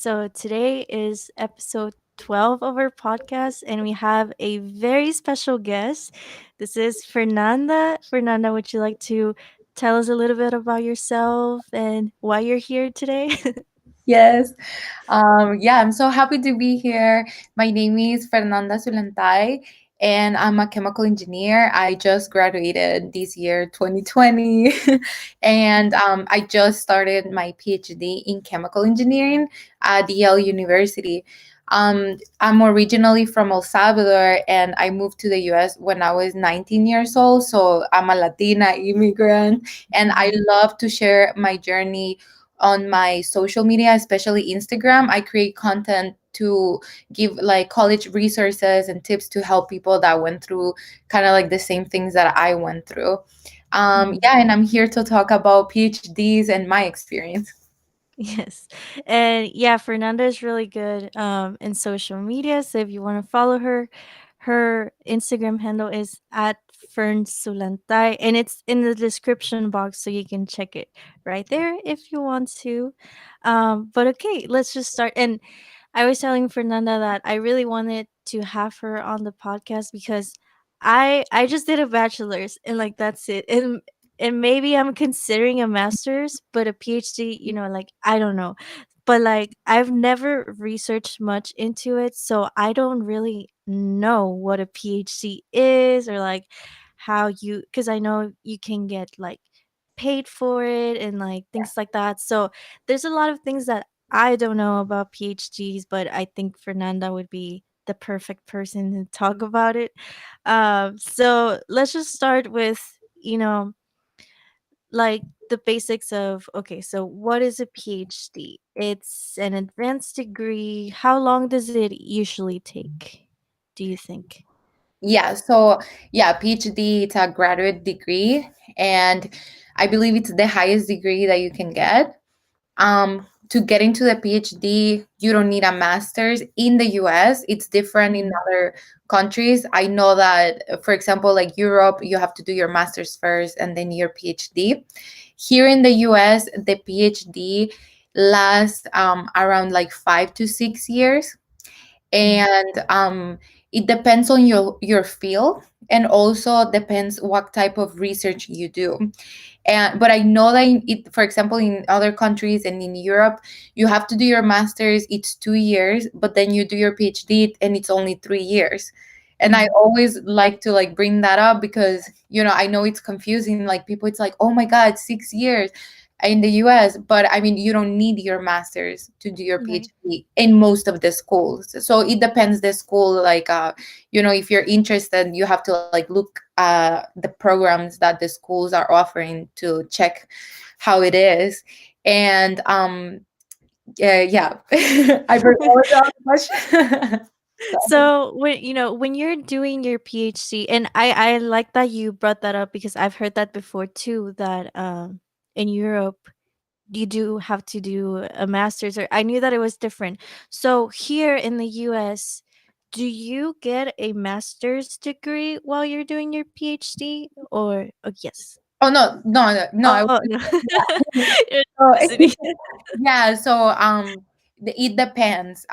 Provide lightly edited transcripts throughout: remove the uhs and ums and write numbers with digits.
So today is episode 12 of our podcast, and we have a very special guest. This is Fernanda. Fernanda, would you like to tell us a little bit about yourself and why you're here today? Yes. I'm so happy to be here. My name is Fernanda Sulantay, and I'm a chemical engineer. I just graduated this year, 2020, and I just started my PhD in chemical engineering at Yale University. I'm originally from El Salvador, and I moved to the US when I was 19 years old. So I'm a Latina immigrant, and I Mhm. love to share my journey on my social media, especially Instagram. I create content to give like college resources and tips to help people that went through kind of like the same things that I went through. Mhm. And I'm here to talk about PhDs and my experience. Yes. And yeah, Fernanda is really good in social media. So if you want to follow her, her Instagram handle is at Fern Sulantay, and it's in the description box so you can check it right there if you want to. But okay, let's just start. And I was telling Fernanda that I really wanted to have her on the podcast because I just did a bachelor's and like that's it. And maybe I'm considering a master's, but a PhD, like I don't know. But like I've never researched much into it, so I don't really know what a PhD is or like how you cuz I know you can get like paid for it and like things like that. So there's a lot of things that I don't know about PhDs, but I think Fernanda would be the perfect person to talk about it. So let's just start with, like the basics of okay, so what is a PhD? It's an advanced degree. How long does it usually take, do you think? PhD, it's a graduate degree, and I believe it's the highest degree that you can get. To get into the PhD, you don't need a master's in the US. It's different in Mhm. other countries. I know that, for example, like Europe, you have to do your master's first and then your PhD. Here in the US, the PhD lasts around like 5 to 6 years, Mhm. and it depends on your field, and also depends what type of research you do. And but I know that for example, in other countries and in Europe, you have to do your master's. It's 2 years, but then you do your PhD, and it's only 3 years. And I Mhm. always like to like bring that up because I know it's confusing. Like people, it's like, oh my God, 6 years in the US, but I mean, you don't need your master's to do your Right. PhD in most of the schools. So it depends the school. Like, if you're interested, you have to like look the programs that the schools are offering to check how it is. And yeah, I forgot the question. So when you're doing your PhD, and I like that you brought that up because I've heard that before too, that in Europe you do have to do a master's, or I knew that it was different. So here in the US, do you get a master's degree while you're doing your PhD, or oh yes. Oh no, no, no, no! Oh no. So, University. yeah, so it depends.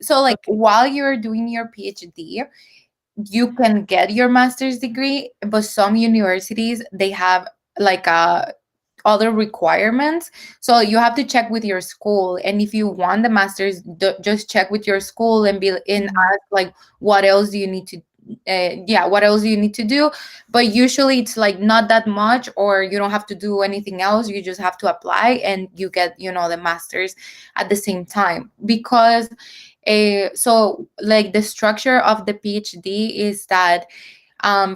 So like Okay. while you're doing your PhD, you can get your master's degree, but some universities, they have like other requirements. So you have to check with your school, and if you want the master's, just check with your school and be and Mhm. ask like what else do you need to what else do you need to do. But usually it's like not that much, or you don't have to do anything else. You just have to apply and you get the master's at the same time. Because so like the structure of the PhD is that,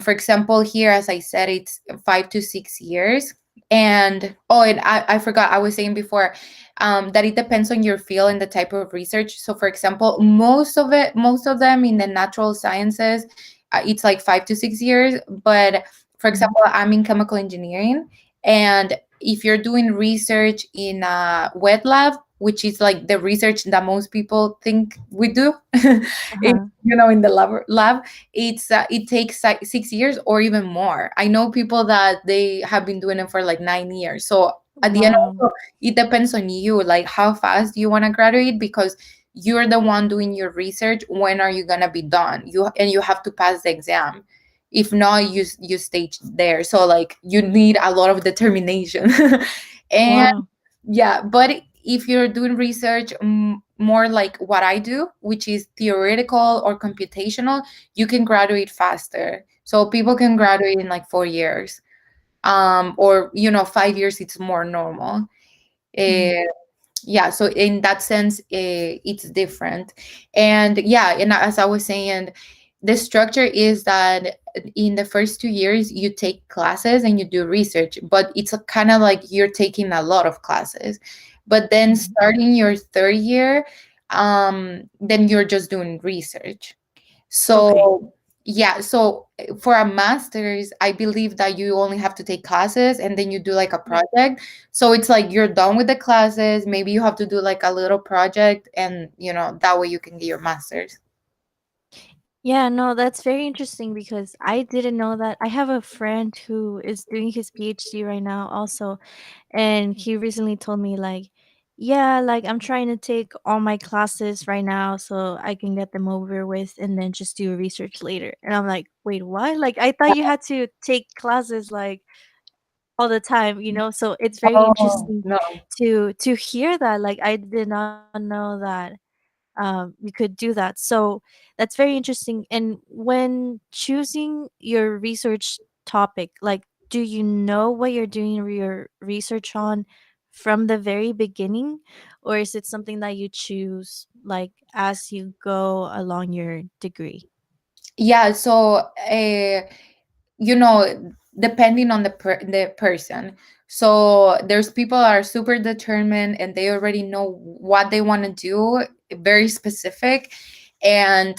for example, here, as I said, it's 5 to 6 years. And and I forgot, I was saying before, that it depends on your field and the type of research. So for example, most of them in the natural sciences, it's like 5 to 6 years. But for Mhm. example, I'm in chemical engineering, and if you're doing research in a wet lab, which is like the research that most people think we do, Uh-huh. in the lab, it takes like 6 years or even more. I know people that they have been doing it for like 9 years. So At the end, Wow. also, it depends on you, like how fast you want to graduate, because you're the one doing your research. When are you gonna be done? You have to pass the exam. If not, you stay there. So like you need a lot of determination. And Wow. yeah, but if you're doing research, more like what I do, which is theoretical or computational, you can graduate faster. So people can graduate in like 4 years, or 5 years. It's more normal. Mhm. uh, yeah, so in that sense, it's different. And yeah, and as I was saying, the structure is that in the first 2 years you take classes and you do research, but it's kind of like you're taking a lot of classes. But then Mhm. starting your third year, then you're just doing research. Okay. So yeah, so for a master's, I believe that you only have to take classes and then you do like a project. So it's like you're done with the classes, maybe you have to do like a little project, and that way you can get your master's. Yeah, no, that's very interesting because I didn't know that. I have a friend who is doing his PhD right now also, and he recently told me like, yeah, like I'm trying to take all my classes right now so I can get them over with and then just do research later. And I'm like, wait, what? Like I thought you had to take classes like all the time, you know? So it's very Oh, interesting no. to hear that. Like I did not know that you could do that. So that's very interesting. And when choosing your research topic, like, do you know what you're doing your research on from the very beginning, or is it something that you choose like as you go along your degree? Yeah, so you know depending on the person. So there's people that are super determined and they already know what they want to do, very specific. And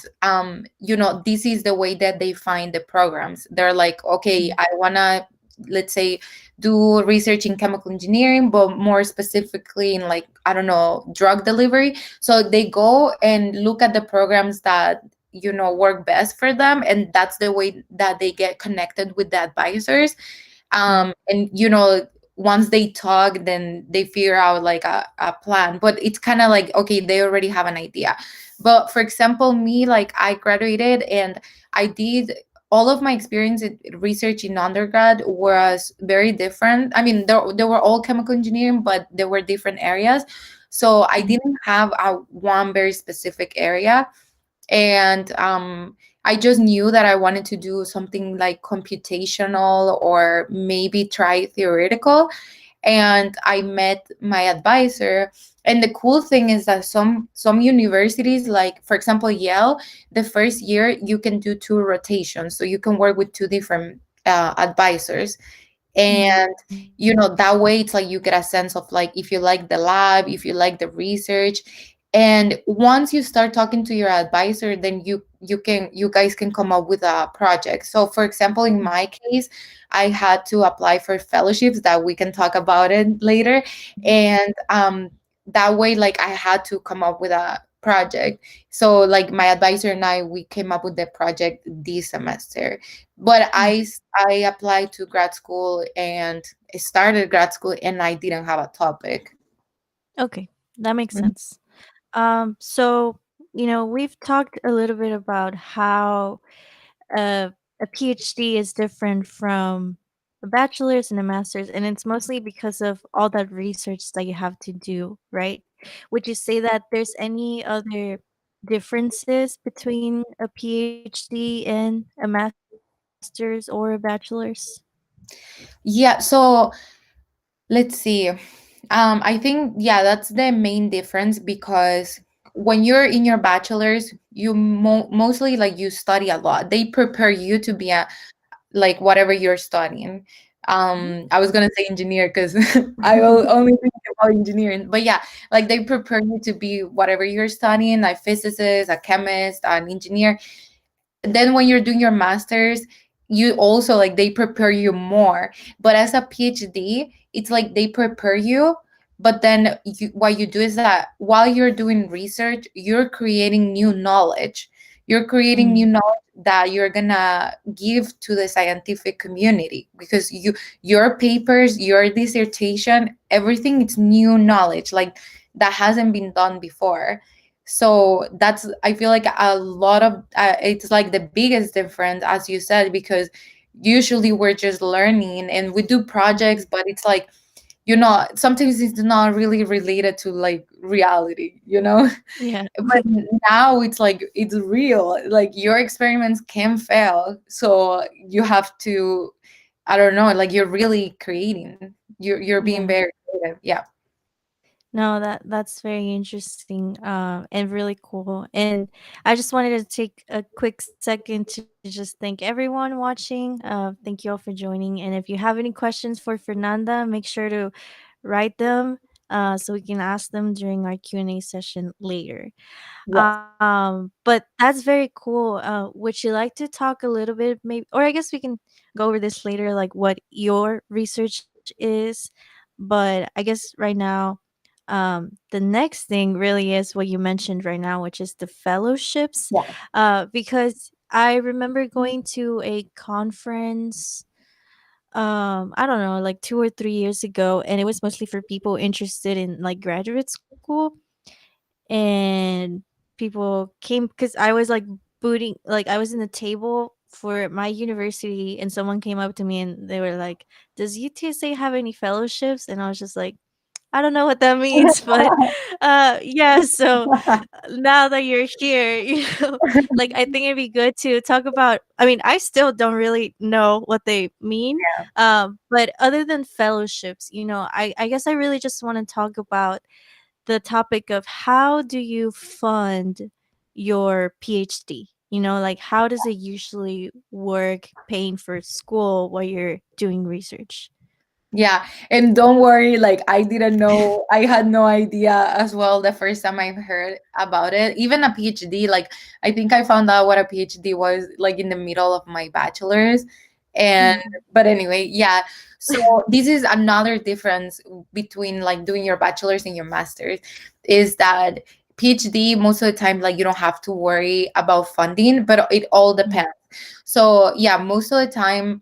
this is the way that they find the programs. They're like, okay, Mhm. I want to, let's say, do research in chemical engineering, but more specifically in, like, I don't know, drug delivery. So they go and look at the programs that work best for them, and that's the way that they get connected with the advisors. And once they talk, then they figure out like a plan. But it's kind of like, okay, they already have an idea. But for example, me, like, I graduated and I did all of my experience in research in undergrad was very different. I mean, they were all chemical engineering, but there were different areas. So I Mhm. didn't have a one very specific area. And I just knew that I wanted to do something like computational or maybe try theoretical. And I met my advisor. And the cool thing is that some universities, like for example Yale, the first year you can do two rotations, so you can work with two different advisors. And Mhm. that way it's like you get a sense of like if you like the lab, if you like the research. And once you start talking to your advisor, then you guys can come up with a project. So for example, in Mhm. my case, I had to apply for fellowships that we can talk about it later. And that way, like, I had to come up with a project. So like my advisor and I, we came up with the project this semester. But Mhm. I applied to grad school and started grad school, and I didn't have a topic. Okay, that makes Mhm. sense. So we've talked a little bit about how a a PhD is different from a bachelor's and a master's, and it's mostly because of all that research that you have to do, right? Would you say that there's any other differences between a PhD and a master's or a bachelor's? Yeah, so let's see. I think, yeah, that's the main difference, because when you're in your bachelor's, you mostly, like, you study a lot. They prepare you to be a, like, whatever you're studying. Mhm. I was gonna say engineer because I only think about engineering, but yeah, like they prepare you to be whatever you're studying, a physicist, a chemist, an engineer. Then when you're doing your masters, you also, like, they prepare you more. But as a PhD, it's like they prepare you, but then what you do is that while you're doing research, you're creating new knowledge. You're creating new Mm. knowledge that you're gonna give to the scientific community, because your papers, your dissertation, everything, it's new knowledge, like that hasn't been done before. So that's, I feel like a lot of it's like the biggest difference, as you said, because usually we're just learning and we do projects, but it's like, sometimes it's not really related to like reality, Yeah. but now it's like it's real, like your experiments can fail, so you have to, I don't know, like you're really creating, you're being Yeah. very creative. Yeah. No, that's very interesting, and really cool. And I just wanted to take a quick second to just thank everyone watching. Thank you all for joining. And if you have any questions for Fernanda, make sure to write them, so we can ask them during our Q&A session later. Yes. But that's very cool. Would you like to talk a little bit, maybe, or I guess we can go over this later, like what your research is. But I guess right now, the next thing really is what you mentioned right now, which is the fellowships. Yeah. Because I remember going to a conference, I don't know, like 2 or 3 years ago, and it was mostly for people interested in like graduate school. And people came because I was like booting, like I was in the table for my university, and someone came up to me and they were like, "Does UTSA have any fellowships?" And I was just like, I don't know what that means, but yeah, so now that you're here, like I think it'd be good to talk about, I mean, I still don't really know what they mean. But other than fellowships, I guess I really just want to talk about the topic of how do you fund your PhD? Like how does it usually work paying for school while you're doing research? Yeah, and don't worry, like I didn't know, I had no idea as well the first time I heard about it. Even a PhD, like I think I found out what a PhD was like in the middle of my bachelor's. And Mhm. but anyway, yeah. So this is another difference between like doing your bachelor's and your master's, is that PhD most of the time like you don't have to worry about funding, but it all Mhm. depends. So yeah, most of the time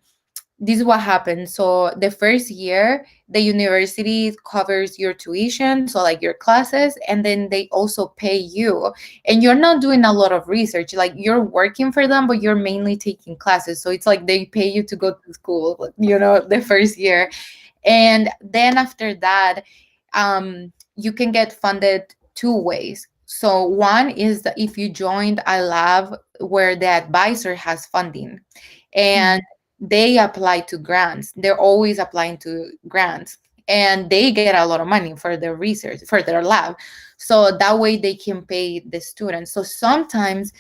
this is what happens. So the first year, the university covers your tuition, so like your classes, and then they also pay you. And you're not doing a lot of research, like you're working for them, but you're mainly taking classes. So it's like they pay you to go to school, the first year. And then after that, you can get funded two ways. So one is that if you joined a lab where the advisor has funding, and Mhm. they apply to grants. They're always applying to grants, and they get a lot of money for their research, for their lab. So that way they can pay the students. So sometimes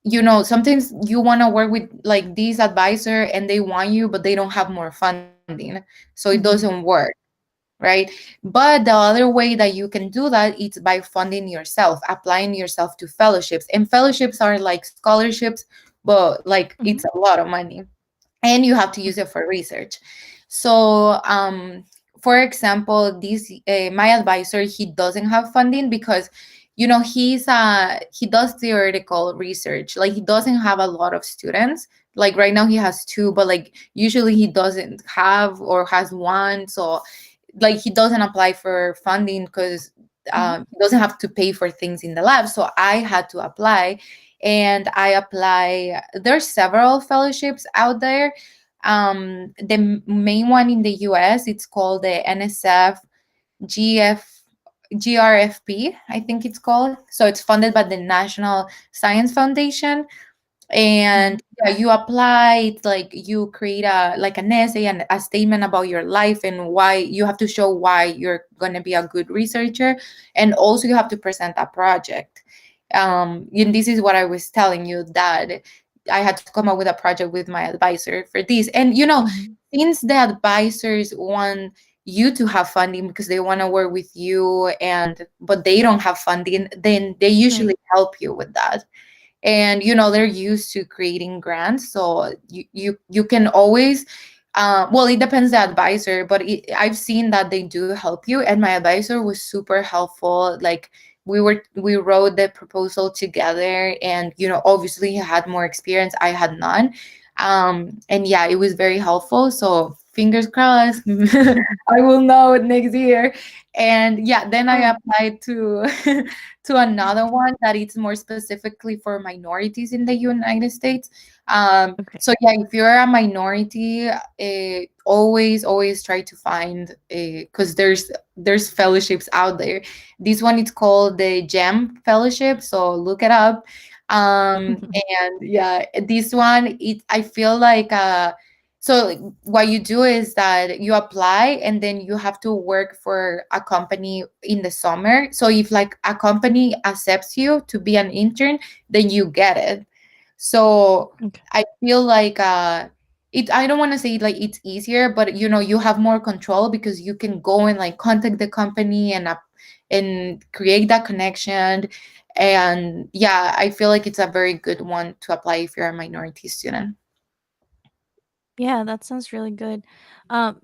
you want to work with like this advisor and they want you, but they don't have more funding. So it doesn't Mhm. work, right? But the other way that you can do that is by funding yourself, applying yourself to fellowships. And fellowships are like scholarships, but like Mhm. it's a lot of money, and you have to use it for research. So, for example, this my advisor, he doesn't have funding because, he does theoretical research. Like he doesn't have a lot of students. Like right now he has two, but like usually he doesn't have or has one. So like he doesn't apply for funding because Mhm. he doesn't have to pay for things in the lab. So I had to apply, and I apply. There's several fellowships out there. The main one in the US, it's called the NSF GF GRFP, I think it's called. So it's funded by the National Science Foundation. And Mhm. yeah, you apply. It's like you create an essay and a statement about your life, and why you have to show why you're going to be a good researcher. And also you have to present a project. And this is what I was telling you, that I had to come up with a project with my advisor for this. And Mhm. since the advisors want you to have funding because they want to work with you, and but they don't have funding, then they usually Right. help you with that. And they're used to creating grants, so you can always, well, it depends the advisor, but I've seen that they do help you, and my advisor was super helpful. Like we wrote the proposal together, and obviously he had more experience, I had none. And yeah, it was very helpful, so fingers crossed. I will know next year. And yeah, then I Oh, applied to to another one that it's more specifically for minorities in the United States. okay. So yeah, if you're a minority, always try to find, because there's fellowships out there. This one is called the GEM fellowship, so look it up. And yeah, this one, I feel like, so like, what you do is that you apply and then you have to work for a company in the summer. So if like a company accepts you to be an intern, then you get it. So Okay. I feel like, I don't want to say like it's easier, but you have more control because you can go and like contact the company and create that connection. And yeah, I feel like it's a very good one to apply if you're a minority student. Yeah, that sounds really good.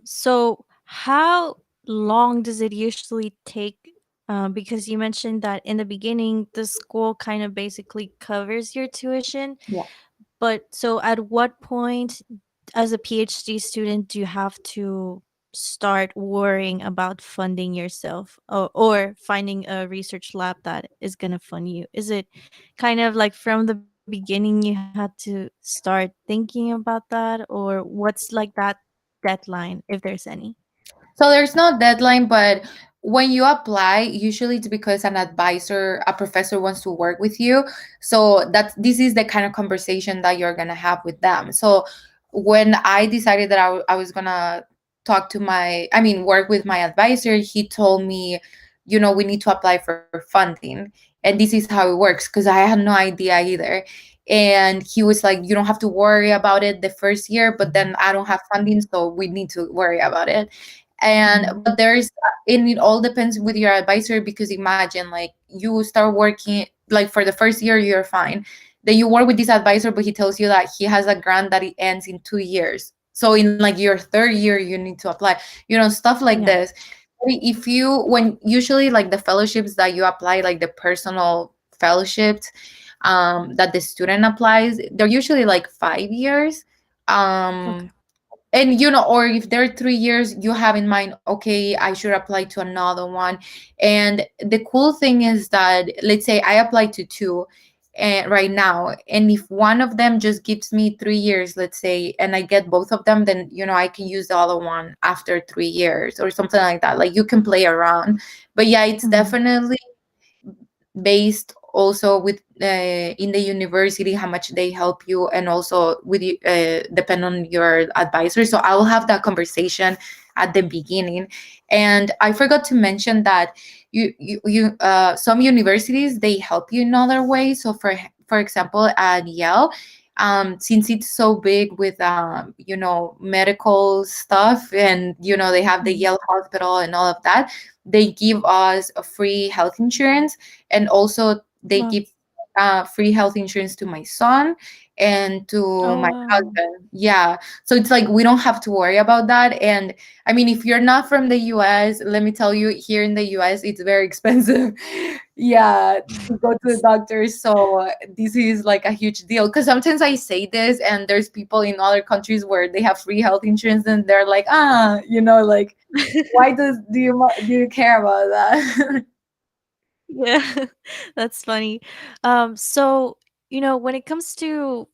So how long does it usually take? Because you mentioned that in the beginning, the school kind of basically covers your tuition. Yeah. But so at what point as a PhD student do you have to start worrying about funding yourself, or finding a research lab that is going to fund you? Is it kind of like from the beginning you had to start thinking about that, or what's like that deadline if there's any? So there's no deadline, but when you apply, usually it's because an advisor, a professor wants to work with you. So this is the kind of conversation that you're gonna have with them. So when I decided that I was gonna I mean, work with my advisor, he told me, we need to apply for funding, and this is how it works because I had no idea either. And he was like, you don't have to worry about it the first year, but then I don't have funding, so we need to worry about it. And Mhm. but and it all depends with your advisor, because imagine like you start working, like for the first year you're fine, then you work with this advisor, but he tells you that he has a grant that it ends in 2 years, so in like your third year you need to apply, stuff like Yeah. this. If you when usually like the fellowships that you apply, like the personal fellowships, that the student applies, they're usually like 5 years. Okay. And or if they're 3 years, you have in mind, okay, I should apply to another one. And the cool thing is that, let's say I apply to two, right now, and if one of them just gives me 3 years, let's say, and I get both of them, then I can use the other one after 3 years or something like that. Like, you can play around. But yeah, it's Mhm. definitely based also with, in the university, how much they help you, and also with you, depend on your advisor. So I will have that conversation at the beginning. And I forgot to mention that some universities, they help you in other ways. So for example, at Yale, since it's so big with, medical stuff, and they have the Mhm. Yale hospital and all of that, they give us a free health insurance. And also they Wow. give, free health insurance to my son and to Oh, my wow. husband. Yeah, so it's like we don't have to worry about that. And I mean, if you're not from the US, let me tell you, here in the US it's very expensive. Yeah, to go to the doctor. So this is like a huge deal, because sometimes I say this and there's people in other countries where they have free health insurance, and they're like, like, why do you care about that? Yeah, that's funny. So, when it comes to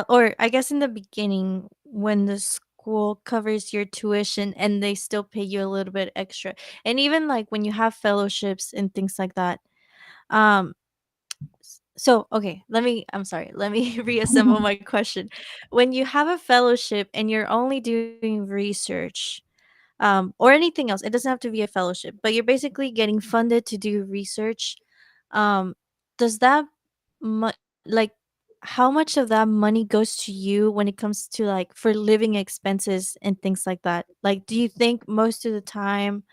or I guess in the beginning, when the school covers your tuition and they still pay you a little bit extra, and even like when you have fellowships and things like that. Um, so okay, I'm sorry, let me reassemble my question. When you have a fellowship and you're only doing research, or anything else. It doesn't have to be a fellowship, but you're basically getting funded to do research. Um, does that like how much of that money goes to you when it comes to like for living expenses and things like that? Like, do you think most of the time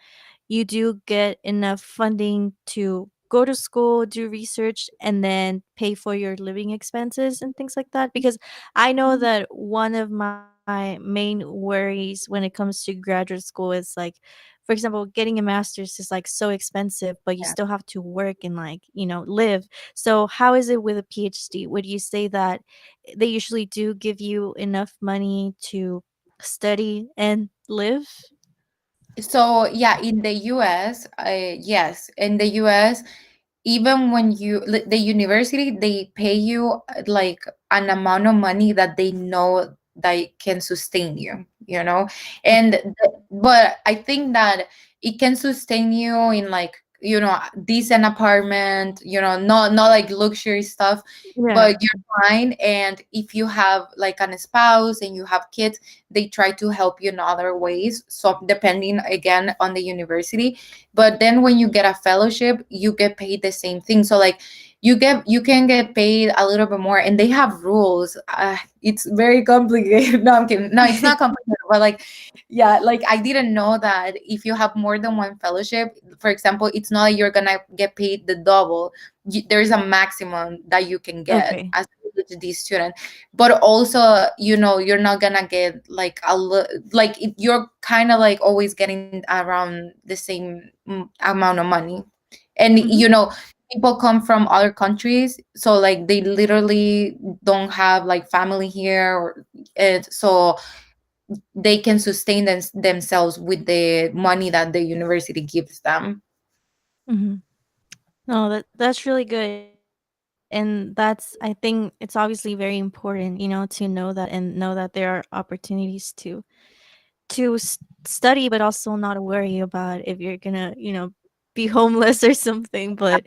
you do get enough funding to go to school, do research, and then pay for your living expenses and things like that? Because I know that one of my main worries when it comes to graduate school is like for example, getting a master's is like so expensive, but you Yeah. still have to work and like, live. So how is it with a PhD? Would you say that they usually do give you enough money to study and live? So yeah, in the US, yes, in the US, even when the university, they pay you like an amount of money that they know that can sustain you, you know. And but I think that it can sustain you in like, decent apartment, not like luxury stuff, but Yeah. you're fine. And if you have like an spouse and you have kids, they try to help you in other ways, so depending again on the university. But then when you get a fellowship, you get paid the same thing. So like you can get paid a little bit more, and they have rules. It's very complicated. No, I'm kidding. No, it's not complicated, but like, yeah, like I didn't know that if you have more than one fellowship, for example, it's not like you're gonna get paid the double. There's a maximum that you can get Okay. as a PhD student. But also, you're not gonna get like you're kind of like always getting around the same amount of money. And Mhm. people come from other countries, so like they literally don't have like family here, or so they can sustain themselves with the money that the university gives them. Mhm. No, that's really good, and that's, I think it's obviously very important, to know that and know that there are opportunities to study, but also not to worry about if you're gonna, be homeless or something. But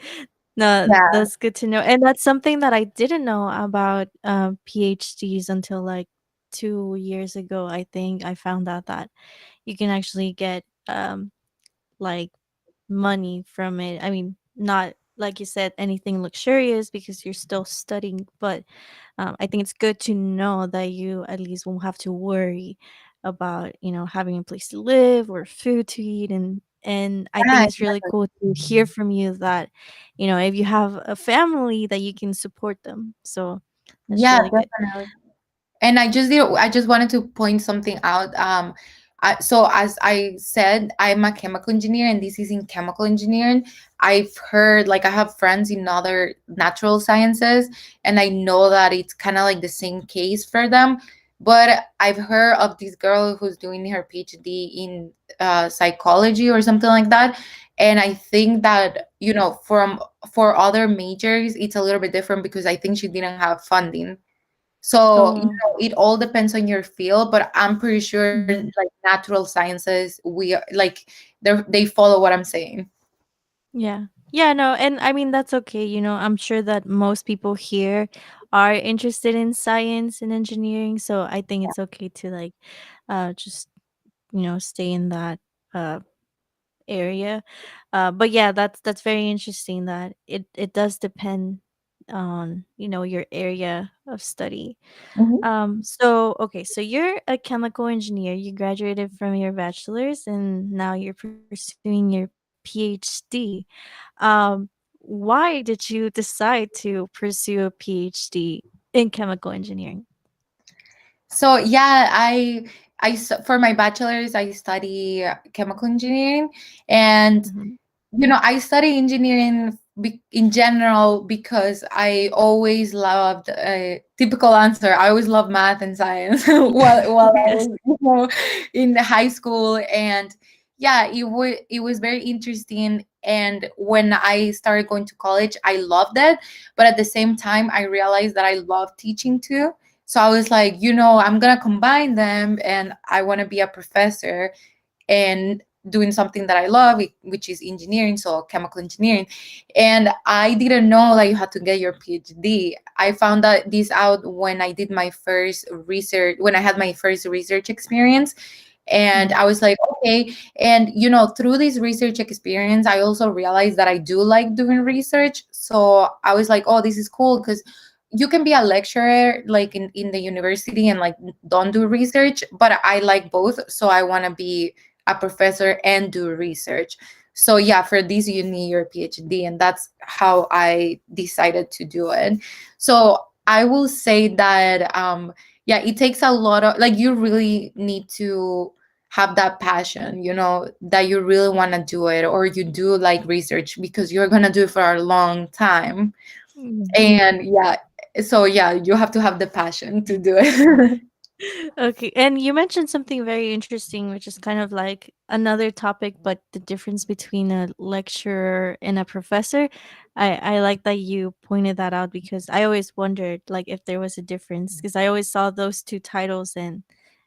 no, Yeah. that's good to know, and that's something that I didn't know about PhDs until like 2 years ago. I think I found out that you can actually get like money from it. I mean, not like you said, anything luxurious because you're still studying, but I think it's good to know that you at least won't have to worry about, having a place to live or food to eat. And I Yeah, think it's really cool to hear from you that, if you have a family that you can support them. So that's yeah, really good. definitely. And I just wanted to point something out. So as I said, I'm a chemical engineer, and this is in chemical engineering. I've heard, like, I have friends in other natural sciences, and I know that it's kind of like the same case for them. But I've heard of this girl who's doing her PhD in psychology or something like that. And I think that, for other majors, it's a little bit different because I think she didn't have funding. So, Oh, it all depends on your field, but I'm pretty sure mhm. like natural sciences, they follow what I'm saying. Yeah. Yeah, no, and I mean that's okay. I'm sure that most people here are interested in science and engineering, so I think it's okay to like just, stay in that uh area. But yeah, that's very interesting that it does depend on, your area of study. Mhm. So okay, so you're a chemical engineer. You graduated from your bachelor's and now you're pursuing your PhD. Um, why did you decide to pursue a PhD in chemical engineering? So yeah, for my bachelor's I study chemical engineering. And Mhm. I study engineering in general because I always loved a typical answer. I always loved math and science while I Yes. was, in the high school. And yeah, it was very interesting. And when I started going to college, I loved it. But at the same time, I realized that I love teaching too. So I was like, I'm gonna combine them, and I want to be a professor and doing something that I love, which is engineering, so chemical engineering. And I didn't know that you had to get your PhD. I found this out when I had my first research experience. And Mhm. I was like, okay. And through this research experience, I also realized that I do like doing research. So I was like, oh, this is cool, because you can be a lecturer like in the university and like don't do research, but I like both, so I want to be a professor and do research. So yeah, for this you need your PhD, and that's how I decided to do it. So I will say that yeah, it takes a lot of, like, you really need to have that passion, that you really want to do it, or you do like research because you're going to do it for a long time. Mm. And yeah, so yeah, you have to have the passion to do it. Okay, and you mentioned something very interesting, which is kind of like another topic, but the difference between a lecturer and a professor. I like that you pointed that out because I always wondered like if there was a difference because I always saw those two titles and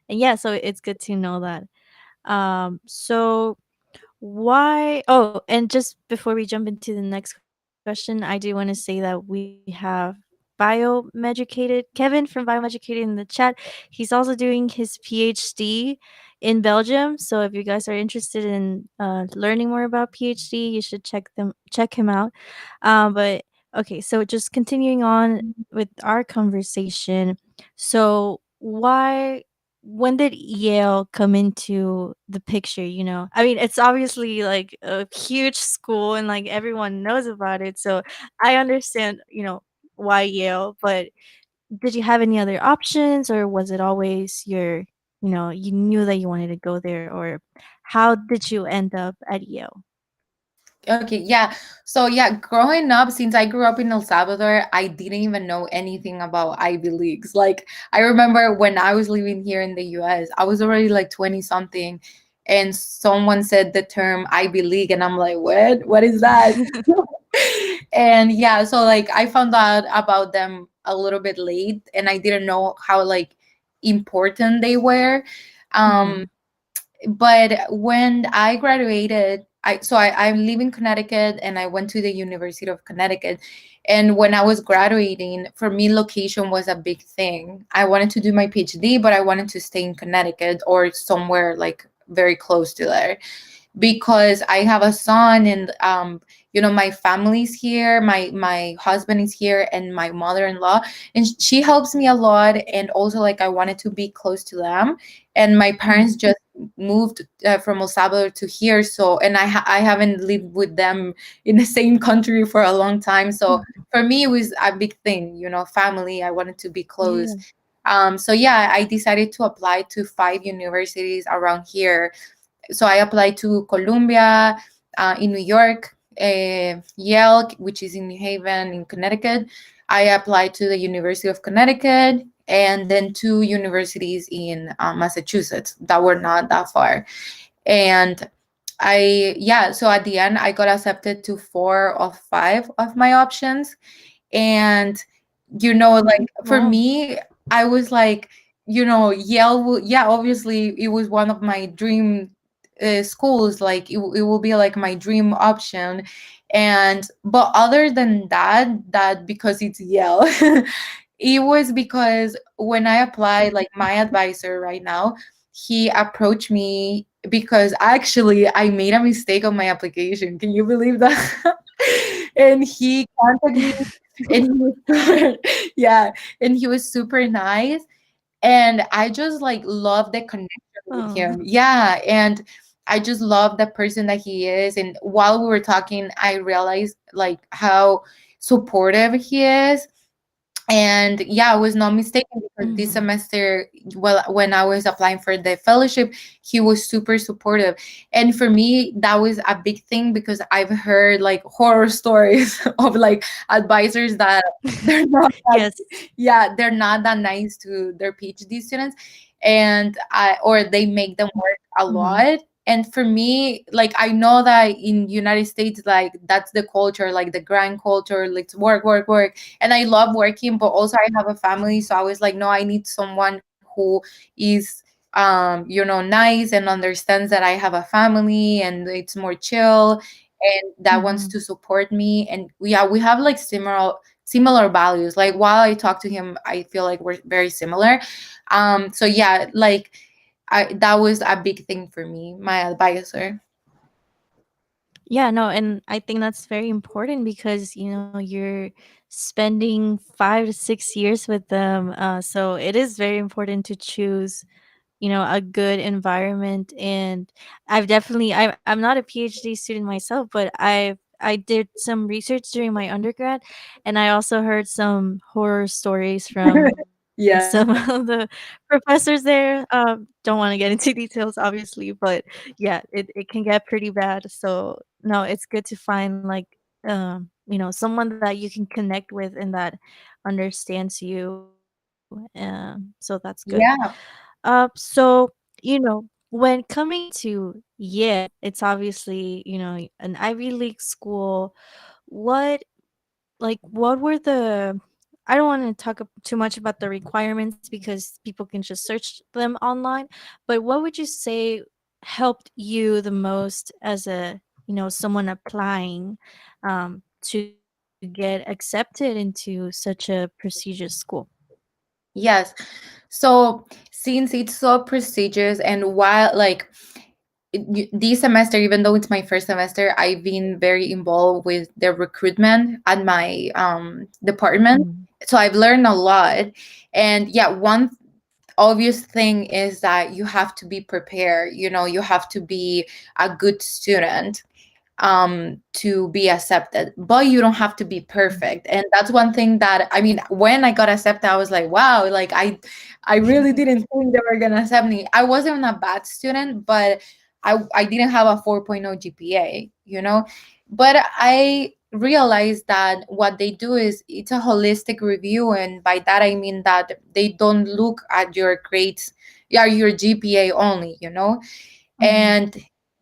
yeah, so it's good to know that. So why? Oh, and just before we jump into the next question, I do want to say that we have Biomeducated Kevin from Biomeducated in the chat. He's also doing his PhD in Belgium. So if you guys are interested in learning more about PhD, you should check him out. But okay, so just continuing on with our conversation. So why when did Yale come into the picture, you know? I mean, it's obviously like a huge school and like everyone knows about it. So I understand, why Yale, but did you have any other options or was it always you knew that you wanted to go there or how did you end up at Yale? Okay, yeah. So yeah, growing up, since I grew up in El Salvador, I didn't even know anything about Ivy Leagues. Like I remember when I was living here in the US, I was already like 20 something, and someone said the term Ivy League and I'm like, "What? What is that?" And yeah, so like I found out about them a little bit late and I didn't know how like important they were. Um Mhm. but when I graduated, I live in Connecticut and I went to the University of Connecticut. And when I was graduating, for me, location was a big thing. I wanted to do my PhD, but I wanted to stay in Connecticut or somewhere like very close to there because I have a son and my family's here, my husband is here and my mother-in-law, and she helps me a lot, and also like I wanted to be close to them, and my parents Mhm. just moved from El Salvador to here, so and I haven't lived with them in the same country for a long time, so for me it was a big thing, family. I wanted to be close. Yeah. So yeah, I decided to apply to 5 universities around here. So I applied to Columbia in New York, Yale, which is in New Haven in Connecticut. I applied to the University of Connecticut, and then 2 universities in Massachusetts that were not that far. And so at the end, I got accepted to 4 of 5 of my options. And like for Wow. me, I was like, Yale will, yeah, obviously it was one of my dream schools, like it will be like my dream option. And but other than that because it's Yale, it was because when I applied, like my advisor right now, he approached me because actually I made a mistake on my application. Can you believe that? And he contacted me and he was super, yeah, and he was super nice. And I just like love the connection with Oh. him. Yeah. And I just love the person that he is. And while we were talking, I realized like how supportive he is. And yeah, I was not mistaken because this Mhm. semester, well, when I was applying for the fellowship, he was super supportive. And for me, that was a big thing because I've heard like horror stories of like advisors that they're not that, Yes. yeah, they're not that nice to their PhD students, and or they make them work a Mhm. lot. And for me, like I know that in United States, like that's the culture, like the grand culture, like work, work, work, and I love working, but also I have a family. So I was like, no, I need someone who is, nice and understands that I have a family and it's more chill and that wants Mhm. to support me. And yeah, we have like similar values. Like while I talk to him, I feel like we're very similar. So yeah, like that was a big thing for me, my advisor. Yeah, no, and I think that's very important because you're spending 5 to 6 years with them. So it is very important to choose, a good environment. And I'm not a PhD student myself, but I did some research during my undergrad, and I also heard some horror stories from Yeah. some of the professors there don't want to get into details, obviously, but yeah, it can get pretty bad. So no, it's good to find like someone that you can connect with and that understands you. So that's good. Yeah. So when coming to Yale, it's obviously an Ivy League school. What what were the I don't want to talk too much about the requirements because people can just search them online, but what would you say helped you the most as a, someone applying to get accepted into such a prestigious school? Yes. So since it's so prestigious, and while like this semester, even though it's my first semester, I've been very involved with the recruitment at my department. Mhm. So I've learned a lot. And yeah, one obvious thing is that you have to be prepared. You have to be a good student to be accepted, but you don't have to be perfect. And that's one thing that, I mean, when I got accepted, I was like, wow, like I really didn't think they were gonna accept me. I wasn't a bad student, but I didn't have a 4.0 GPA. But I realized that what they do is it's a holistic review, and by that I mean that they don't look at your grades, yeah, your GPA only. Mhm. And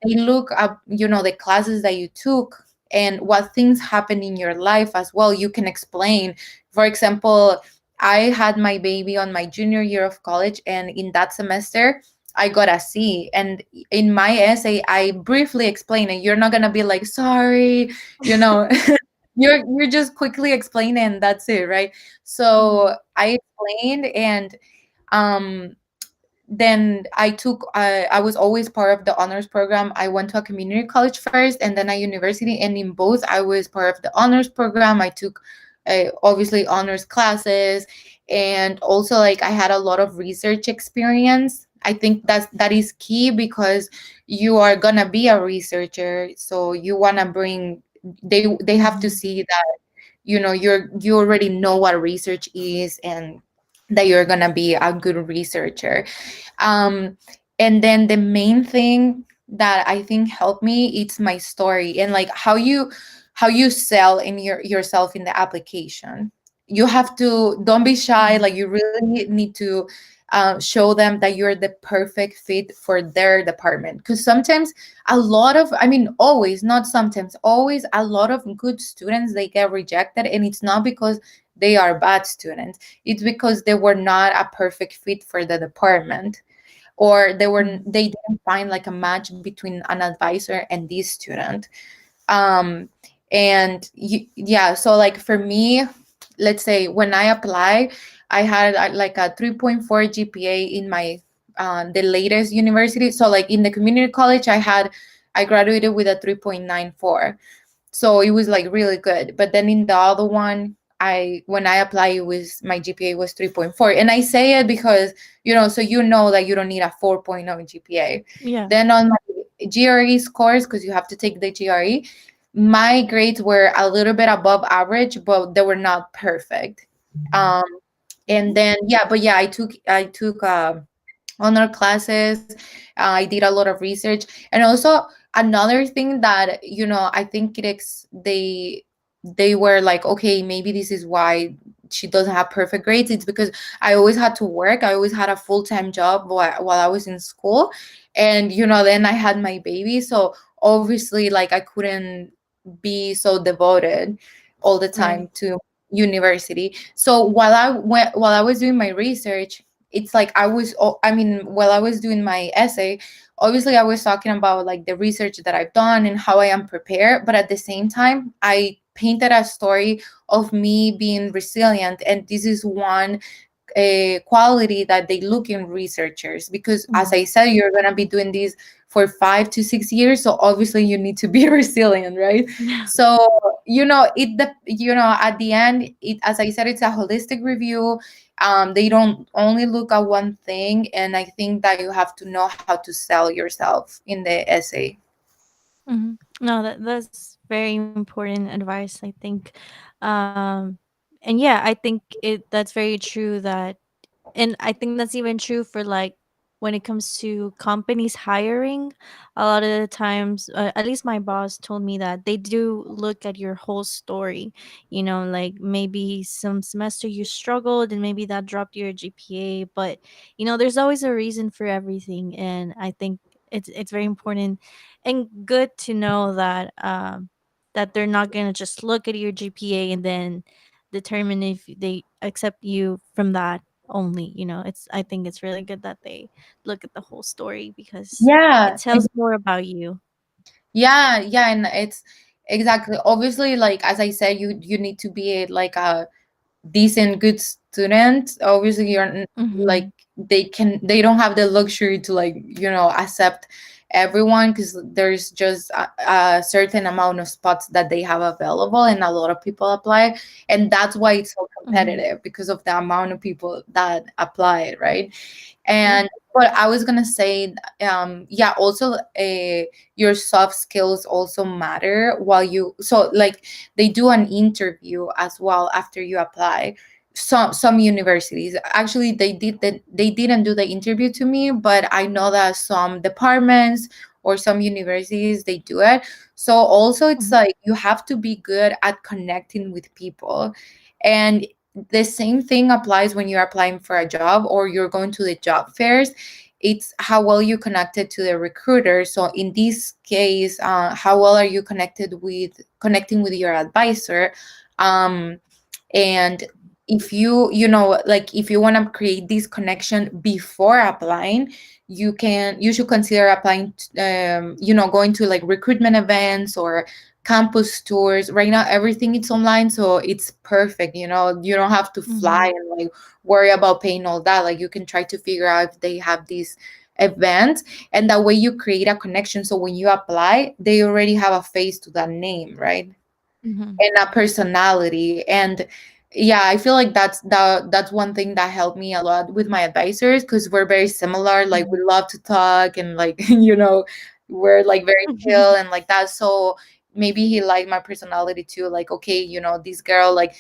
they look up, the classes that you took and what things happen in your life as well. You can explain. For example, I had my baby on my junior year of college, and in that semester I got a C. And in my essay I briefly explain it. You're not gonna be like, sorry, you know you're just quickly explaining, and that's it, right? So Mhm. I explained, and um then I was always part of the honors program. I went to a community college first and then a university, and in both I was part of the honors program. I took obviously honors classes, and also like I had a lot of research experience. I think that is key because you are gonna be a researcher, so you want to bring, they have to Mhm. see that you already know what research is, and that you're gonna be a good researcher. um and then the main thing that I think helped me, it's my story, and like how you sell in yourself in the application. You have to, don't be shy, like Mhm. you really need to show them that you're the perfect fit for their department, because sometimes a lot of, I mean, always, not sometimes, always, a lot of good students, they get rejected, and it's not because they are bad students, it's because they were not a perfect fit for the department, or Mhm. they didn't find like a match between an advisor and this student. um yeah, so like for me, let's say when I apply, I had like a 3.4 GPA in my the latest university. So like in the community college, I graduated with a 3.94, so it was like really good. But then in the other one, when I applied, it was, my GPA was 3.4. And I say it because, so that you don't need a 4.0 GPA. Yeah. Then on my GRE scores, because you have to take the GRE, my grades were a little bit above average, but they were not perfect. Um, and then yeah, but yeah, I took honor classes. I did a lot of research, and also another thing that I think critics, they were like, okay, maybe this is why she doesn't have perfect grades. It's because I always had to work. I always had a full-time job while I was in school, and then I had my baby, so obviously like I couldn't be so devoted all the time Right. to university. So while I was doing my research, it's like I mean, while I was doing my essay, obviously I was talking about like the research that I've done and how I am prepared, but at the same time I painted a story of me being resilient, and this is one a quality that they look in researchers, because as I Mhm. said, you're going to be doing this for 5 to 6 years, so obviously you need to be resilient, right? Yeah. So at the end, as I said, it's a holistic review. They don't only look at one thing, and I think that you have to know how to sell yourself in the essay. Mhm. No, that's very important advice, I think. Um, and yeah, I think that's very true that And I think that's even true for like when it comes to companies hiring. A lot of the times, at least my boss told me that they do look at your whole story. You know, like maybe some semester you struggled and maybe that dropped your GPA, but you know, there's always a reason for everything. And I think it's very important and good to know that that they're not gonna just look at your GPA and then determine if they accept you from that only. You know, it's I think it's really good that they look at the whole story because it Yeah, tells more about you. yeah, yeah, and it's exactly, obviously, like as I said, you need to be like a decent good student. Obviously you're like Mhm. they don't have the luxury to, like, accept everyone, because there's just a certain amount of spots that they have available and a lot of people apply, and that's why it's so Mhm. competitive, because of the amount of people that apply, right? Yeah. And but I was gonna say, yeah, also your soft skills also matter while you, so like they do an interview as well after you apply. Some universities actually they didn't do the interview to me, but I know that some departments or some universities they do it. So also it's Mhm. like you have to be good at connecting with people, and the same thing applies when you're applying for a job or you're going to the job fairs. It's how well you connected to the recruiter. So in this case, how well are you connecting with your advisor? um, and if like if you want to create this connection before applying, you should consider applying going to like recruitment events or campus tours. Right now everything is online, so it's perfect. You don't have to fly Mhm. and like worry about paying all that. Like you can try to figure out if they have these events, and that way you create a connection, so when you apply they already have a face to that name, right? Mhm. And a personality. And yeah, I feel like that's one thing that helped me a lot with my advisors, because we're very similar. Like we Mhm. love to talk, and like we're like very chill and like that. So maybe he liked my personality too. Like, okay, this girl, like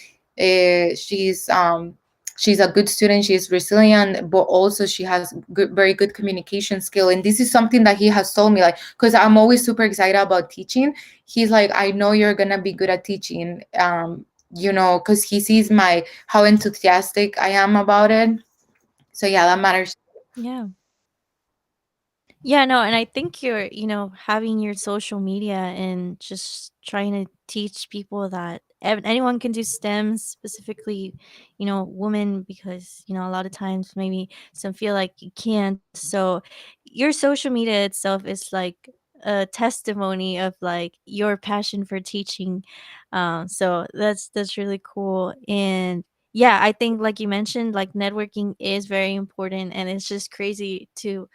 she's a good student, she's resilient, but also she has very good communication skill. And this is something that he has told me, like, because I'm always super excited about teaching. He's like, I know you're gonna be good at teaching, because he sees my how enthusiastic I am about it. So yeah, that matters. Yeah. Yeah, no, and I think you're, you know, having your social media and just trying to teach people that anyone can do STEM, specifically, you know, women, because, you know, a lot of times maybe some feel like you can't. So your social media itself is like a testimony of like your passion for teaching. So that's really cool. And yeah, I think like you mentioned, like networking is very important, and it's just crazy to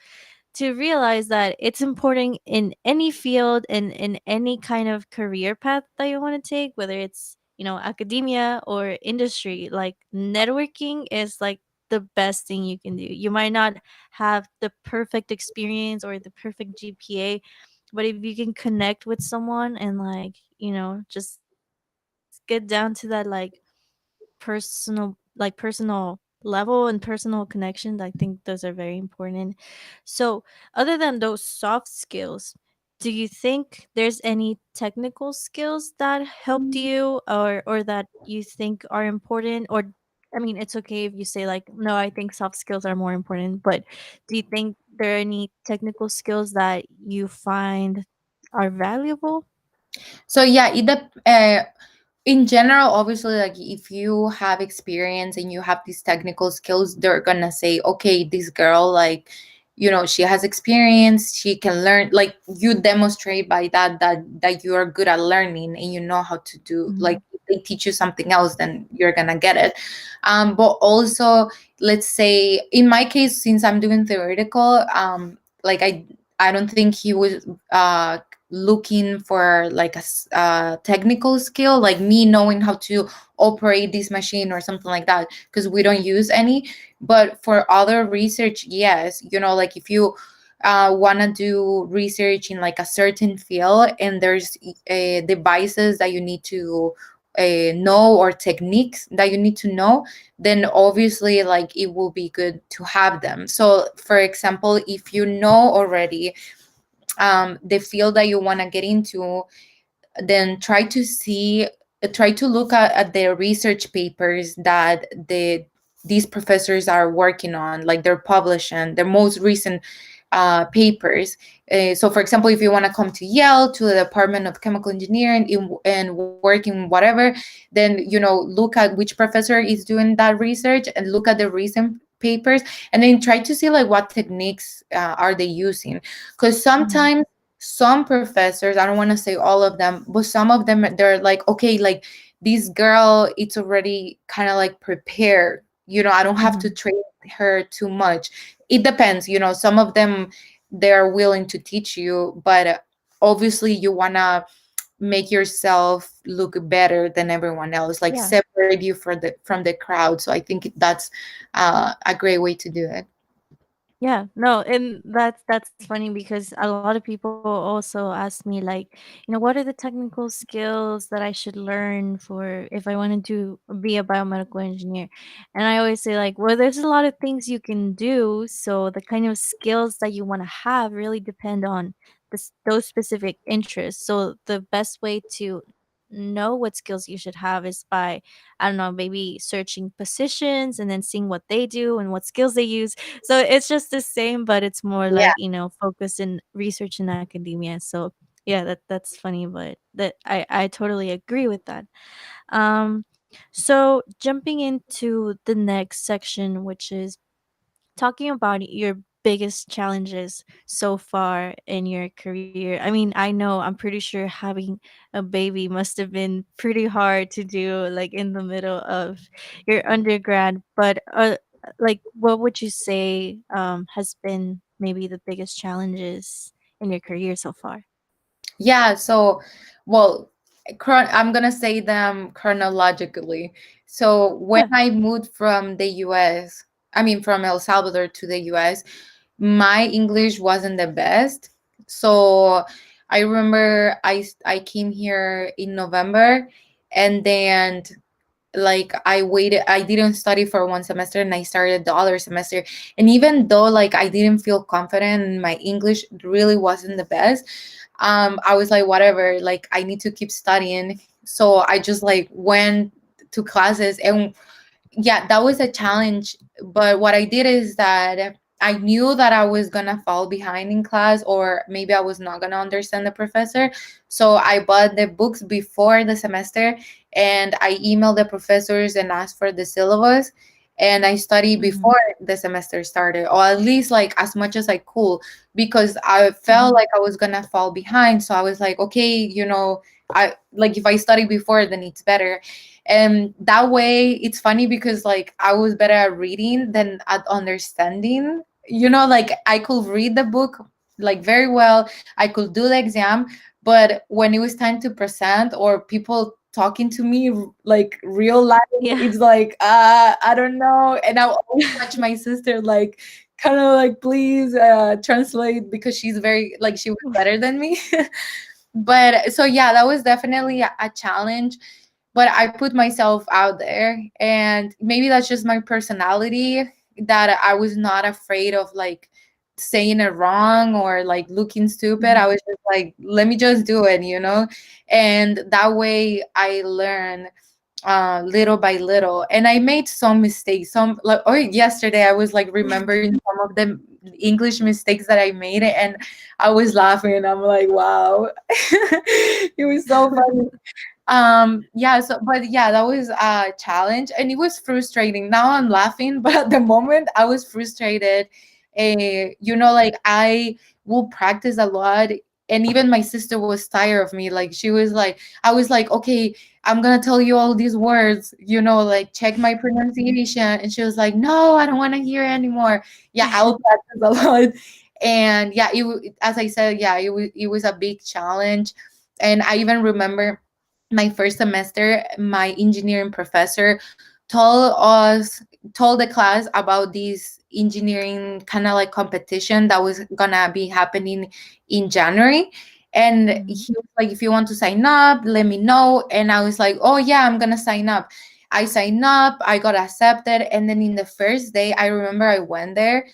realize that it's important in any field and in any kind of career path that you want to take, whether it's, you know, academia or industry. Like networking is like the best thing you can do. You might not have the perfect experience or the perfect GPA, but if you can connect with someone and like, you know, just get down to that like personal level and personal connections, I think those are very important. So other than those soft skills, do you think there's any technical skills that helped you or that you think are important? Or I mean, it's okay if you say like, no, I think soft skills are more important, but do you think there are any technical skills that you find are valuable? So yeah, in general, obviously, like if you have experience and you have these technical skills, they're gonna say, okay, this girl, like, she has experience, she can learn. Like you demonstrate by that you are good at learning and you know how to do, like Mhm. if they teach you something else, then you're gonna get it. But also, let's say in my case, since I'm doing theoretical, like I don't think he was looking for like a technical skill, like me knowing how to operate this machine or something like that, because we don't use any. But for other research, yes, like if you want to do research in like a certain field and there's devices that you need to know, or techniques that you need to know, then obviously like it will be good to have them. So for example, if you know already the field that you want to get into, then try to look at the research papers that these professors are working on, like they're publishing their most recent papers. So for example, if you want to come to Yale, to the Department of Chemical Engineering, and work in whatever, then look at which professor is doing that research, and look at the recent papers, and then try to see like what techniques are they using, because Mhm. sometimes some professors, I don't want to say all of them, but some of them, they're like, okay, like this girl, it's already kind of like prepared, I don't have to Mhm. train her too much. It depends, some of them, they're willing to teach you, but obviously you want to make yourself look better than everyone else, like Yeah. separate you from the crowd. So I think that's a great way to do it. Yeah, no, and that's funny because a lot of people also ask me like, what are the technical skills that I should learn for if I wanted to be a biomedical engineer? And I always say like, well, there's a lot of things you can do, so the kind of skills that you want to have really depend on those specific interests. So the best way to know what skills you should have is by, I don't know, maybe searching positions and then seeing what they do and what skills they use. So it's just the same, but it's more Yeah. like, focused in research and academia. So yeah, that's funny, but that I totally agree with that. Um so jumping into the next section, which is talking about your biggest challenges so far in your career. I mean, I know, I'm pretty sure having a baby must have been pretty hard to do like in the middle of your undergrad, but like what would you say has been maybe the biggest challenges in your career so far? Yeah, so, well, I'm gonna say them chronologically. So when Yeah. I moved from the US, I mean from El Salvador to the US, my English wasn't the best. So I remember I came here in November, and then like I didn't study for one semester, and I started the other semester. And even though like I didn't feel confident and my English really wasn't the best, I was like, whatever, like I need to keep studying. So I just like went to classes, and yeah, that was a challenge. But what I did is that I knew that I was gonna fall behind in class, or maybe I was not gonna understand the professor. So I bought the books before the semester, and I emailed the professors and asked for the syllabus. And I studied Mhm. before the semester started, or at least like as much as I could, because I felt Mhm. like I was gonna fall behind. So I was like, okay, I like if I study before, then it's better. And that way it's funny because like I was better at reading than at understanding, like I could read the book like very well, I could do the exam, but when it was time to present or people talking to me like real life, Yeah. it's like I don't know. And I always watch my sister like kind of like, please translate, because she's very like she was better than me. But so yeah, that was definitely a challenge, but I put myself out there, and maybe that's just my personality, that I was not afraid of like saying it wrong or like looking stupid. I Mhm. was just like, let me just do it, and that way I learned little by little. And I made some mistakes, some like, oh, yesterday I was like remembering some of the English mistakes that I made, and I was laughing. I'm like, wow. It was so funny. Yeah, so but yeah, that was a challenge, and it was frustrating. Now I'm laughing, but at the moment I was frustrated. Like I will practice a lot, and even my sister was tired of me. Like she was like, I was like, okay, I'm gonna tell you all these words, like check my pronunciation. And she was like, no, I don't want to hear anymore. Yeah, I will practice a lot. And yeah, as I said, yeah, it was a big challenge. And I even remember my first semester, my engineering professor told us told the class about this engineering kind of like competition that was gonna be happening in January. And Mhm. he was like, if you want to sign up, let me know. And I was like, oh yeah, I'm gonna sign up. I signed up, I got accepted, and then in the first day, I remember I went there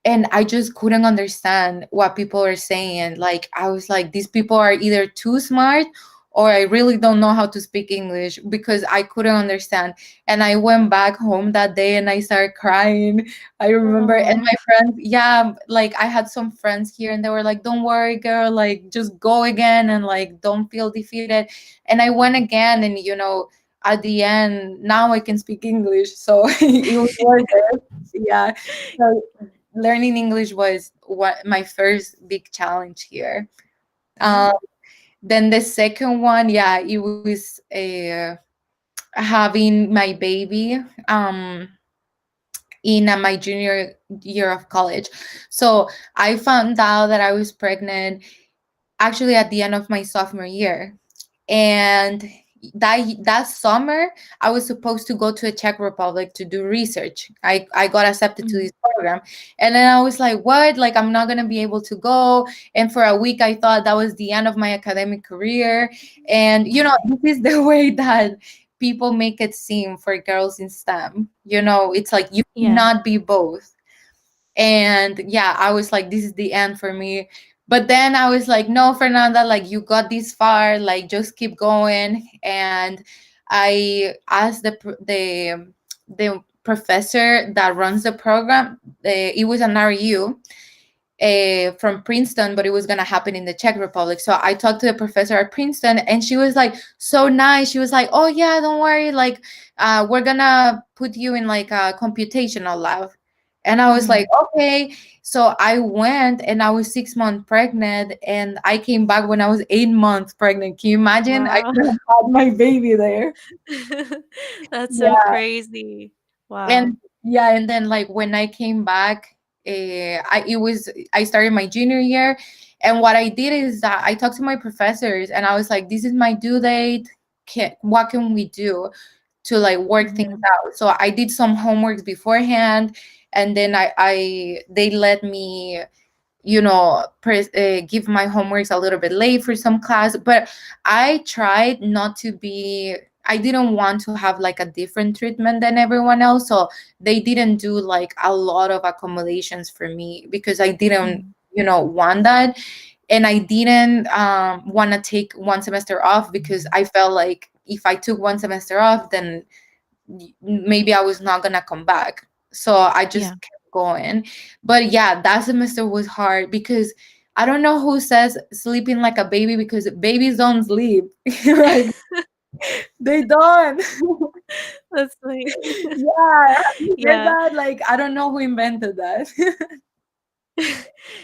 and I just couldn't understand what people were saying. Like I was like, these people are either too smart or I really don't know how to speak English because I couldn't understand. And I went back home that day and I started crying. I remember, and Oh. my friends, yeah, like I had some friends here and they were like, don't worry, girl, like just go again and like don't feel defeated. And I went again, and at the end, now I can speak English. So it was worth it. Yeah. So learning English was what my first big challenge here. Mhm. Um, then the second one, yeah, it was having my baby in my junior year of college. So I found out that I was pregnant actually at the end of my sophomore year. And that summer I was supposed to go to the Czech Republic to do research. I got accepted to Mhm. this program, and then I was like, what, like I'm not going to be able to go. And for a week I thought that was the end of my academic career. And this is the way that people make it seem for girls in STEM. It's like you Yeah. cannot be both. And yeah, I was like, this is the end for me. But then I was like, no, Fernanda, like you got this far, like just keep going. And I asked the professor that runs the program. It was an RU from Princeton, but it was going to happen in the Czech Republic. So I talked to the professor at Princeton, and she was like, so nice. She was like, oh, yeah, don't worry. Like, we're going to put you in like a computational lab. And I was like, Mhm. okay. So I went, and I was 6 months pregnant, and I came back when I was 8 months pregnant. Can you imagine? I Wow. could have had my baby there. That's so Yeah. crazy. Wow. And yeah, and then like when I came back, I started my junior year. And what I did is that I talked to my professors and I was like, this is my due date. What can we do to like work things Mhm. out? So I did some homeworks beforehand, and then they let me give my homeworks a little bit late for some class. But I tried not to be, I didn't want to have like a different treatment than everyone else. So they didn't do like a lot of accommodations for me because I didn't Mhm. want that. And I didn't want to take one semester off because I felt like if I took one semester off, then maybe I was not gonna come back. So I Yeah. just kept going. But yeah, that semester was hard because I don't know who says sleeping like a baby, because babies don't sleep. Like they don't. That's funny. Yeah, have you heard Yeah. that? Like I don't know who invented that.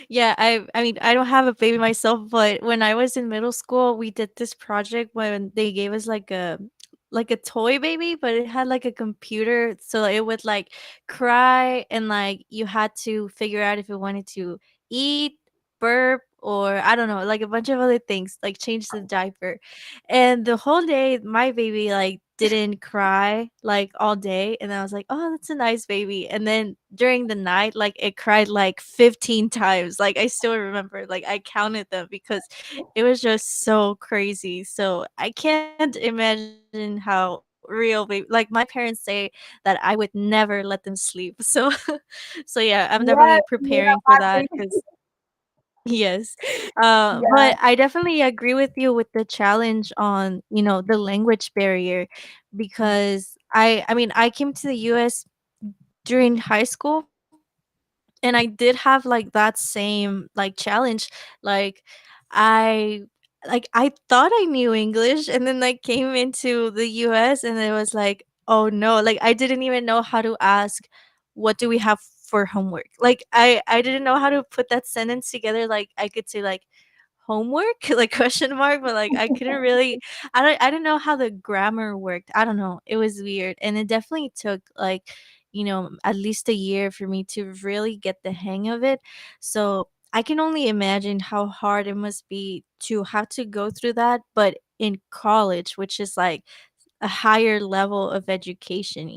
Yeah, I mean, I don't have a baby myself, but when I was in middle school, we did this project when they gave us like a toy baby, but it had like a computer, so it would like cry, and like you had to figure out if it wanted to eat, burp, or I don't know, like a bunch of other things, like change the diaper. And the whole day my baby like didn't cry like all day, and I was like, "Oh, that's a nice baby." And then during the night, like it cried like 15 times. Like I still remember, like I counted them because it was just so crazy. So I can't imagine how real baby, like my parents say that I would never let them sleep. So so yeah, I'm definitely Yes, preparing for that yeah, cuz yes. yeah. But I definitely agree with you with the challenge on, the language barrier, because I mean, I came to the US during high school, and I did have like that same like challenge. Like I I thought I knew English, and then I came into the US and it was like, oh no, like I didn't even know how to ask what do we have for homework. Like I didn't know how to put that sentence together. Like I could say like homework like question mark, but like I couldn't really, I didn't know how the grammar worked. I don't know, it was weird, and it definitely took like at least a year for me to really get the hang of it. So I can only imagine how hard it must be to have to go through that, but in college, which is like a higher level of education,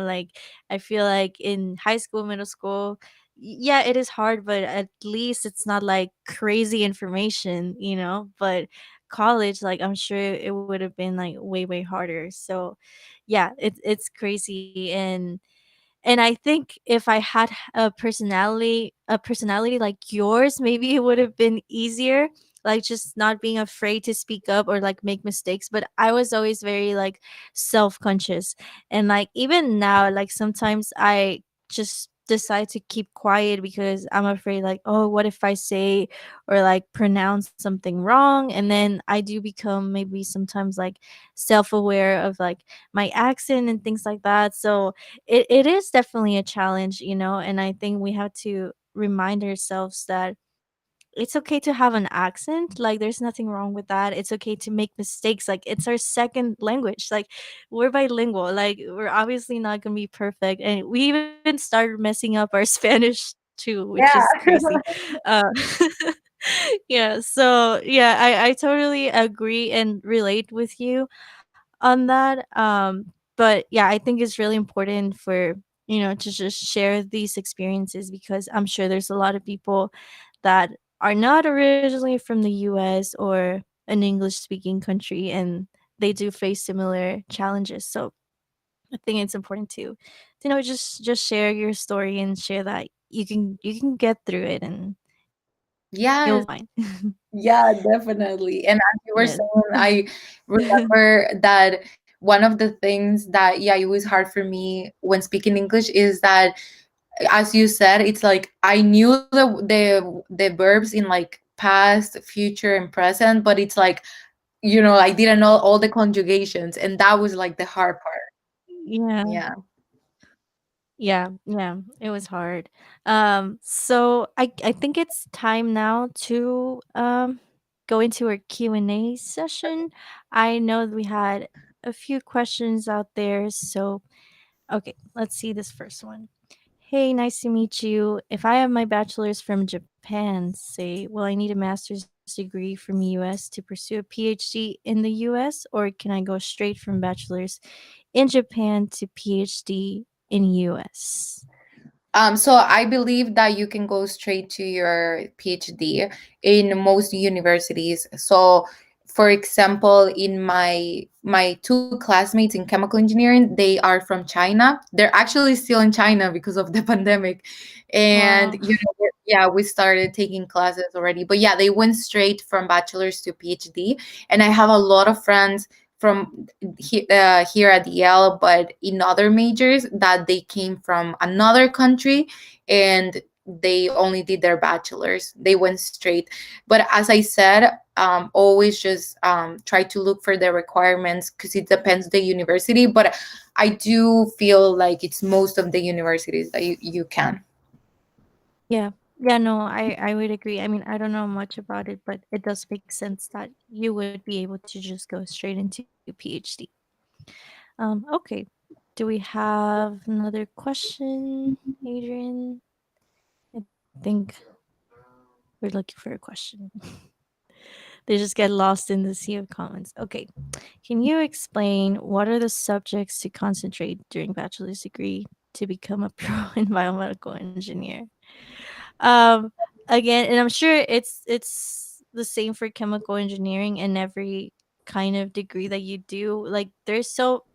like I feel like in high school, middle school, yeah, it is hard, but at least it's not like crazy information, but college, like, I'm sure it would have been like way harder. So yeah, it's crazy. And I think if I had a personality like yours, maybe it would have been easier, like just not being afraid to speak up or like make mistakes. But I was always very like self-conscious. And like even now, like sometimes I just decide to keep quiet because I'm afraid, like, oh, what if I say or like pronounce something wrong? And then I do become maybe sometimes like self-aware of like my accent and things like that. So it is definitely a challenge, and I think we have to remind ourselves that it's okay to have an accent. Like, there's nothing wrong with that. It's okay to make mistakes. Like, it's our second language. Like, we're bilingual. Like, we're obviously not gonna be perfect. And we even started messing up our Spanish too, which is crazy. Yeah. uh yeah, so yeah, I totally agree and relate with you on that. But yeah, I think it's really important for to just share these experiences, because I'm sure there's a lot of people that are not originally from the US or an English speaking country, and they do face similar challenges. So I think it's important to just share your story and share that you can get through it, and you'll be fine. Yes. Yeah, definitely. And as you were Yes. saying, I remember that one of the things that, yeah, it was hard for me when speaking English is that, as you said, it's like I knew the verbs in like past, future, and present, but it's like, I didn't know all the conjugations, and that was like the hard part. Yeah. Yeah. Yeah, it was hard. So I think it's time now to go into our Q&A session. I know that we had a few questions out there, so okay, let's see this first one. Hey, nice to meet you. If I have my bachelor's from Japan, say, will I need a master's degree from US to pursue a PhD in the US, or can I go straight from bachelor's in Japan to PhD in US? So I believe that you can go straight to your PhD in most universities. So, for example, in my two classmates in chemical engineering, they are from China. They're actually still in China because of the pandemic, and Wow. yeah, we started taking classes already. But yeah, they went straight from bachelor's to PhD, and I have a lot of friends from here at Yale, but in other majors that they came from another country and they only did their bachelor's. They went straight. But as I said, always just try to look for the requirements because it depends the university. But I do feel like it's most of the universities that you can. Yeah. Yeah, no, I would agree. I mean, I don't know much about it, but it does make sense that you would be able to just go straight into PhD. Okay. Do we have another question, Adrian? I think we're looking for a question. They just get lost in the sea of comments. Okay. Can you explain what are the subjects to concentrate during bachelor's degree to become a pro environmental engineer? Um, Again, and I'm sure it's the same for chemical engineering and every kind of degree that you do. Like, there's so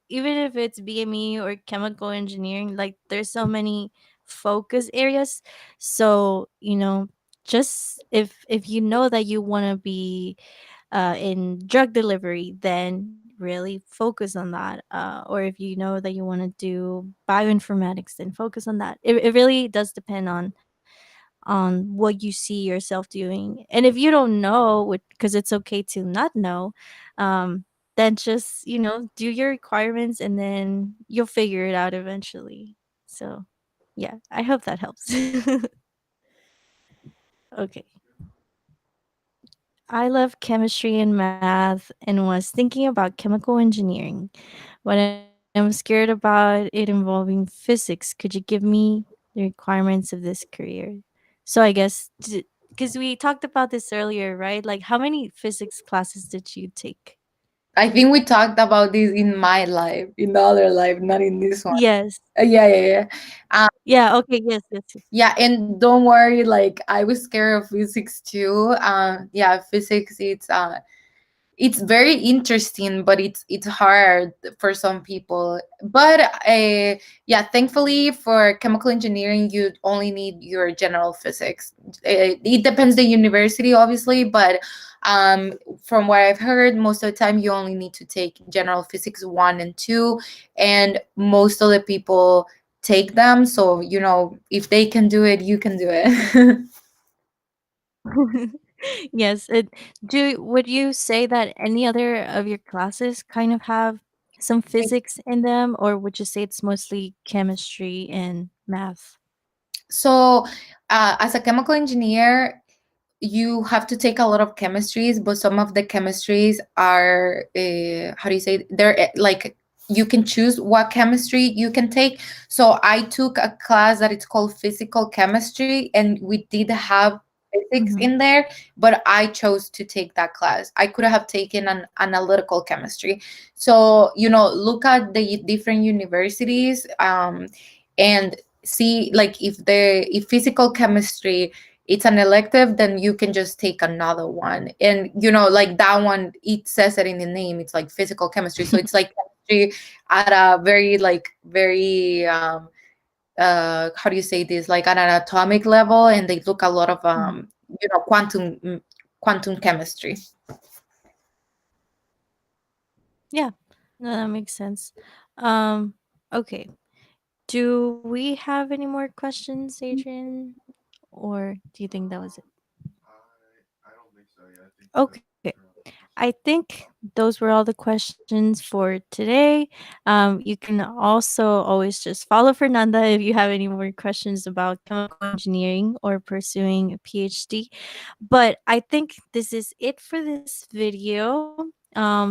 even if it's BME or chemical engineering, like there's so many focus areas. So, just if you know that you want to be in drug delivery, then really focus on that. Or if you know that you want to do bioinformatics, then focus on that. It really does depend on what you see yourself doing. And if you don't know, because it's okay to not know, then just, do your requirements and then you'll figure it out eventually. So, yeah, I hope that helps. Okay. I love chemistry and math and was thinking about chemical engineering, but I'm scared about it involving physics. Could you give me the requirements of this career? So I guess because we talked about this earlier, right? Like, how many physics classes did you take? I think we talked about this in my life, in the other life, not in this one. Yes. Yeah, yeah, yeah. Yeah, okay, yes, yes, yes. Yeah, and don't worry, like I was scared of physics too. Yeah, physics it's very interesting, but it's hard for some people. But yeah, thankfully for chemical engineering you only need your general physics. It depends the university obviously, but from what I've heard, most of the time you only need to take general physics 1 and 2, and most of the people take them, so if they can do it, you can do it. Yes, would you say that any other of your classes kind of have some physics in them, or would you say it's mostly chemistry and math? So as a chemical engineer, you have to take a lot of chemistries, but some of the chemistries are how do you say, they're like you can choose what chemistry you can take. So I took a class that it's called physical chemistry, and we did have physics Mhm. in there, but I chose to take that class. I could have taken an analytical chemistry. So look at the different universities, and see, like, if physical chemistry it's an elective, then you can just take another one. And like that one, it says it in the name, it's like physical chemistry, so it's like chemistry at a very, like, very how do you say this, like at an atomic level, and they look a lot of Mhm. quantum chemistry. Yeah, no, that makes sense. Okay. Do we have any more questions, Adrian? Or do you think that was it? Okay. I think those were all the questions for today. You can also always just follow Fernanda if you have any more questions about chemical engineering or pursuing a PhD. But I think this is it for this video.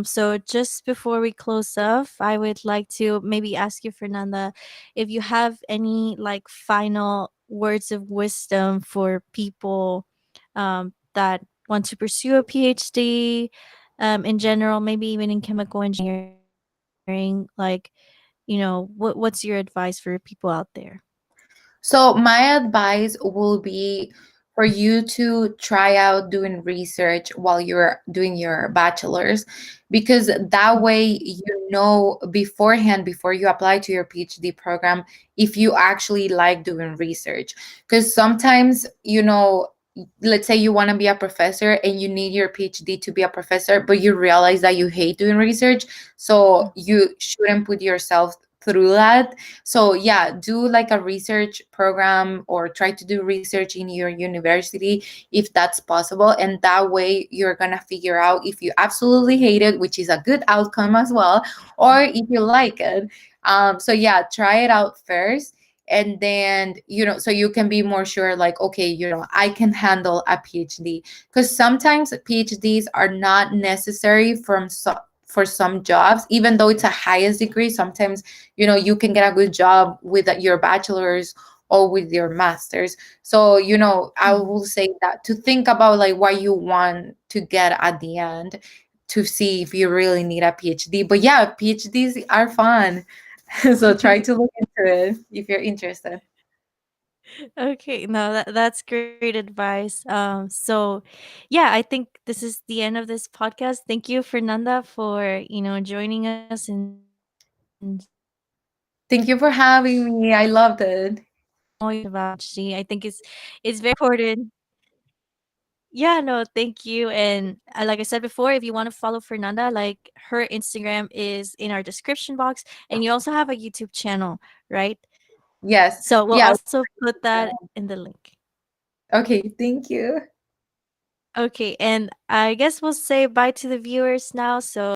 So just before we close off, I would like to maybe ask you, Fernanda, if you have any like final words of wisdom for people that want to pursue a PhD, in general, maybe even in chemical engineering, like, what's your advice for people out there? So my advice will be for you to try out doing research while you're doing your bachelor's, because that way you know beforehand, before you apply to your PhD program, if you actually like doing research. Because sometimes, let's say you want to be a professor and you need your PhD to be a professor, but you realize that you hate doing research, so you shouldn't put yourself through that. So yeah, do like a research program or try to do research in your university if that's possible, and that way you're gonna figure out if you absolutely hate it, which is a good outcome as well, or if you like it. So yeah, try it out first, and then so you can be more sure, like, okay, I can handle a PhD, because sometimes PhDs are not necessary for some jobs, even though it's a highest degree. Sometimes you can get a good job with your bachelor's or with your master's. So I Mhm. will say that to think about like what you want to get at the end, to see if you really need a PhD. But yeah, PhDs are fun. So try to look into it if you're interested. Okay, no, that's great advice. So yeah, I think this is the end of this podcast. Thank you, Fernanda, for joining us and sharing Thank you for having me, I loved it. all your about PhD. I think it's very important. Yeah, no, thank you. And like I said before, if you want to follow Fernanda, like her Instagram is in our description box, and you also have a YouTube channel, right? Yes. So we'll Yeah. also put that in the link. Okay, thank you. Okay, and I guess we'll say bye to the viewers now. So